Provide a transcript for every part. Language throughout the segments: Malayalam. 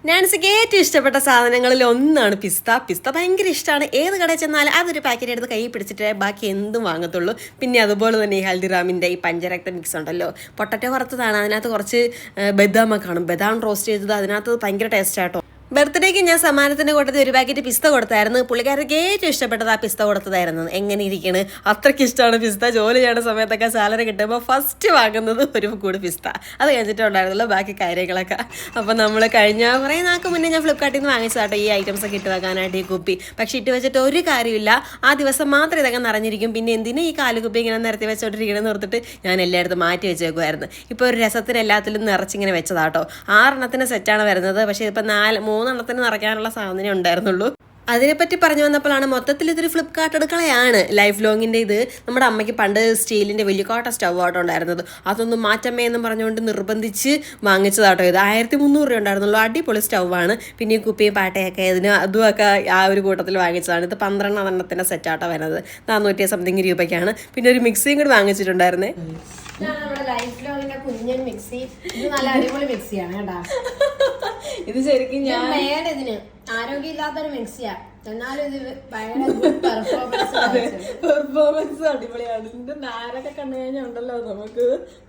നാൻസിക്ക് ഏറ്റവും ഇഷ്ടപ്പെട്ട സാധനങ്ങളിൽ ഒന്നാണ് പിസ്ത. പിസ്ത ഭയങ്കര ഇഷ്ടമാണ്. ഏത് കടയിൽ ചെന്നാലും അതൊരു പാക്കറ്റ് എടുത്ത് കൈ പിടിച്ചിട്ട് ബാക്കി എന്തും വാങ്ങത്തുള്ളൂ. പിന്നെ അതുപോലെ തന്നെ ഈ ഹൽദിറാമിൻ്റെ ഈ പഞ്ചരക്ത മിക്സ് ഉണ്ടല്ലോ, പൊട്ടറ്റോ വറുത്തതാണ്. അതിനകത്ത് കുറച്ച് ബദാമൊക്കെ കാണും. ബദാം റോസ്റ്റ് ചെയ്തത് അതിനകത്ത് ഭയങ്കര ടേസ്റ്റാട്ടോ. ബർത്ത്ഡേക്ക് ഞാൻ സമ്മാനത്തിൻ്റെ കൂട്ടത്തിൽ ഒരു പാക്കറ്റ് പിസ്ത കൊടുത്തായിരുന്നു. പുള്ളിക്കാർക്ക് ഏറ്റവും ഇഷ്ടപ്പെട്ടത് ആ പിസ്ത കൊടുത്തതായിരുന്നു. എങ്ങനെ ഇരിക്കണ്, അത്രയ്ക്ക് ഇഷ്ടമാണ് പിസ്ത. ജോലി ചെയ്യുന്ന സമയത്തൊക്കെ സാലറി കിട്ടുമ്പോൾ ഫസ്റ്റ് വാങ്ങുന്നത് ഒരു കൂടി പിസ്ത. അത് കഴിഞ്ഞിട്ടുണ്ടായിരുന്നല്ലോ ബാക്കി കാര്യങ്ങളൊക്കെ. അപ്പോൾ നമ്മൾ കഴിഞ്ഞ കുറേ നാൾക്ക് മുന്നേ ഞാൻ ഫ്ലിപ്കാർട്ടിൽ നിന്ന് വാങ്ങിച്ചതാട്ടോ ഈ ഐറ്റംസ് ഒക്കെ ഇട്ട് വെക്കാനായിട്ട് ഈ കുപ്പി. പക്ഷേ ഇട്ട് വെച്ചിട്ട് ഒരു കാര്യമില്ല. ആ ദിവസം മാത്രം ഇതൊക്കെ നിറഞ്ഞിരിക്കും. പിന്നെ എന്തിനാ ഈ കാലുകുപ്പി ഇങ്ങനെ നിരത്തി വെച്ചോണ്ടിരിക്കണമെന്ന് ഓർത്തിട്ട് ഞാൻ എല്ലായിടത്തും മാറ്റി വെച്ചേക്കുമായിരുന്നു. ഇപ്പോൾ ഒരു രസത്തിന് എല്ലാത്തിലും നിറച്ചിങ്ങനെ വെച്ചതാട്ടോ. 6 സെറ്റാണ് വരുന്നത്. പക്ഷേ ഇപ്പോൾ 3 നിറയ്ക്കാനുള്ള സാധനം ഉണ്ടായിരുന്നുള്ളൂ. അതിനെപ്പറ്റി പറഞ്ഞു വന്നപ്പോഴാണ് മൊത്തത്തിൽ ഇതൊരു ഫ്ലിപ്കാർട്ട് അടുക്കളയാണ്. ലൈഫ് ലോങ്ങിൻ്റെ ഇത് നമ്മുടെ അമ്മയ്ക്ക് പണ്ട് സ്റ്റീലിൻ്റെ വലിയ കോട്ട സ്റ്റവ് ആട്ടോ ഉണ്ടായിരുന്നത്. അതൊന്നും മാറ്റമ്മേ എന്ന് പറഞ്ഞുകൊണ്ട് നിർബന്ധിച്ച് വാങ്ങിച്ചതാട്ടോ ഇത്. 1300 രൂപ ഉണ്ടായിരുന്നുള്ളൂ. അടിപൊളി സ്റ്റൗവാണ്. പിന്നെ ഈ കുപ്പിയും പാട്ടയൊക്കെ ഇതിന് അതുമൊക്കെ ആ ഒരു കൂട്ടത്തിൽ വാങ്ങിച്ചതാണ്. ഇത് 12 സെറ്റാട്ടോ വരുന്നത്. 400 സംതിങ് രൂപയ്ക്കാണ്. പിന്നെ ഒരു മിക്സിയും കൂടി വാങ്ങിച്ചിട്ടുണ്ടായിരുന്നേ. നമ്മുടെ ലൈഫ് ലോങ്ങിന്റെ കുഞ്ഞൻ മിക്സി. ഇത് നല്ല അടിപൊളി മിക്സിയാണ് കേട്ടാ. ഇത് ശരിക്കും ഞാൻ ഇതിന് ആരോഗ്യമില്ലാത്തൊരു മിക്സിയാ, എന്നാലും ഇത് ഭയങ്കര പെർഫോമൻസ് അടിപൊളിയാണ്. ഇതിന്റെ നാരൊക്കെ കണ്ടു കഴിഞ്ഞാൽ ഉണ്ടല്ലോ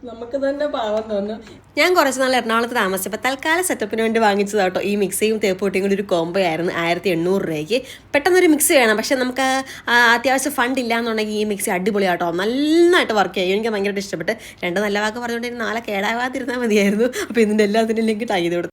നമുക്ക് തന്നെ പാവം തോന്നും. ഞാൻ കുറച്ച് നാൾ എറണാകുളത്ത് താമസിച്ചപ്പോൾ തൽക്കാലം സെറ്റപ്പിന് വേണ്ടി വാങ്ങിച്ചതാട്ടോ ഈ മിക്സിയും തേപ്പൂട്ടിയും കൂടി ഒരു കോംബോ ആയിരുന്നു. 1800 രൂപയ്ക്ക്. പെട്ടെന്നൊരു മിക്സി വേണം, പക്ഷെ നമുക്ക് അത്യാവശ്യം ഫണ്ട് ഇല്ലാന്നുണ്ടെങ്കിൽ ഈ മിക്സി അടിപൊളിയാട്ടോ. നന്നായിട്ട് വർക്ക് ചെയ്യും. എനിക്ക് ഭയങ്കരമായിട്ട് ഇഷ്ടപ്പെട്ട്. 2 നല്ല വാക്ക് പറഞ്ഞുകൊണ്ടിരുന്ന 4 കേടാവാതിരുന്നാൽ മതിയായിരുന്നു. അപ്പോൾ ഇതിൻ്റെ എല്ലാത്തിനും ലിങ്ക് ടൈ ചെയ്ത് കൊടുത്തു.